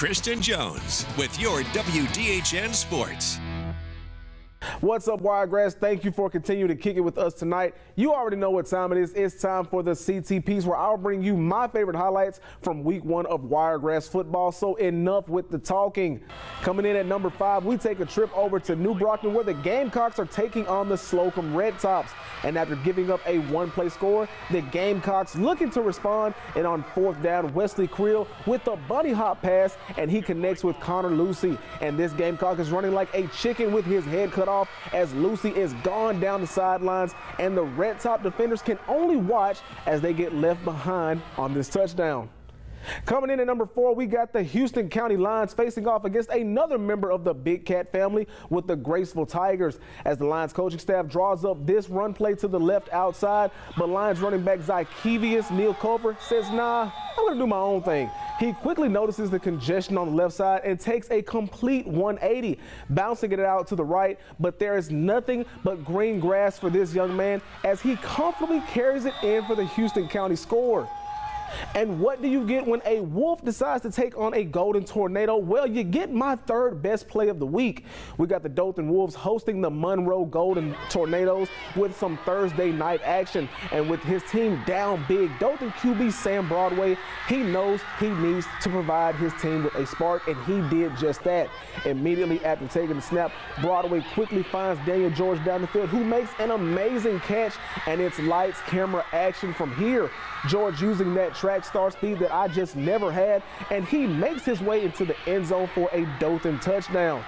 Christian Jones with your WDHN Sports. What's up, Wiregrass? Thank you for continuing to kick it with us tonight. You already know what time it is. It's time for the CTPs, where I'll bring you my favorite highlights from week 1 of Wiregrass football. So enough with the talking. Coming in at number 5, we take a trip over to New Brockton, where the Gamecocks are taking on the Slocum Red Tops. And after giving up a one-play score, the Gamecocks looking to respond. And on 4th down, Wesley Creel with the bunny hop pass, and he connects with Connor Lucy. And this Gamecock is running like a chicken with his head cut off, as Lucy is gone down the sidelines, and the Red Top defenders can only watch as they get left behind on this touchdown. Coming in at number 4, we got the Houston County Lions facing off against another member of the Big Cat family with the Graceville Tigers, as the Lions coaching staff draws up this run play to the left outside, but Lions running back Zykevius Neil Culver says, nah, I'm going to do my own thing. He quickly notices the congestion on the left side and takes a complete 180, bouncing it out to the right, but there is nothing but green grass for this young man as he comfortably carries it in for the Houston County score. And what do you get when a Wolf decides to take on a Golden Tornado? Well, you get my third best play of the week. We got the Dothan Wolves hosting the Monroe Golden Tornadoes with some Thursday night action. And with his team down big, Dothan QB Sam Broadway, he knows he needs to provide his team with a spark, and he did just that. Immediately after taking the snap, Broadway quickly finds Daniel George down the field, who makes an amazing catch, and it's lights, camera, action from here. George using that track star speed that I just never had, and he makes his way into the end zone for a Dothan touchdown.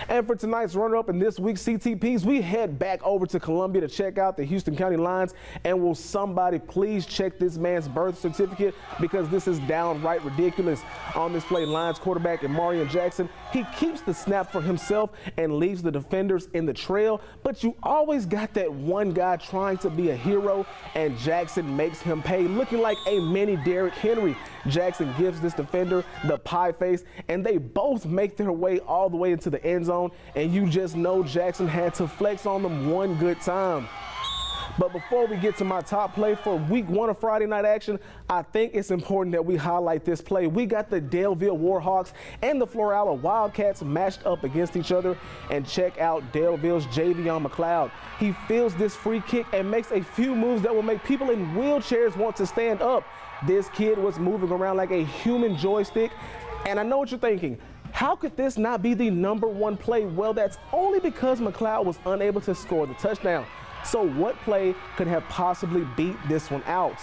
And for tonight's runner-up in this week's CTPs, we head back over to Columbia to check out the Houston County Lions. And will somebody please check this man's birth certificate, because this is downright ridiculous. On this play, Lions quarterback Amarian Jackson, he keeps the snap for himself and leaves the defenders in the trail. But you always got that one guy trying to be a hero, and Jackson makes him pay, looking like a mini Derrick Henry. Jackson gives this defender the pie face, and they both make their way all the way into the end zone, and you just know Jackson had to flex on them one good time. But before we get to my top play for week 1 of Friday night action, I think it's important that we highlight this play. We got the Daleville Warhawks and the Florala Wildcats matched up against each other, and check out Daleville's Javion McLeod. He fields this free kick and makes a few moves that will make people in wheelchairs want to stand up. This kid was moving around like a human joystick, and I know what you're thinking. How could this not be the #1 play? Well, that's only because McLeod was unable to score the touchdown. So what play could have possibly beat this one out?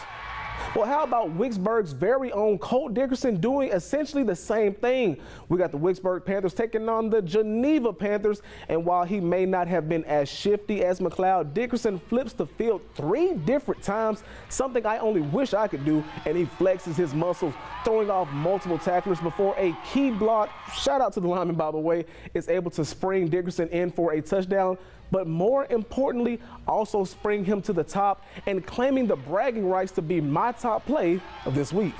Well, how about Wicksburg's very own Colt Dickerson doing essentially the same thing? We got the Wicksburg Panthers taking on the Geneva Panthers, and while he may not have been as shifty as McLeod, Dickerson flips the field 3 different times, something I only wish I could do, and he flexes his muscles, throwing off multiple tacklers before a key block, shout out to the lineman by the way, is able to spring Dickerson in for a touchdown. But more importantly, also spring him to the top and claiming the bragging rights to be my top play of this week.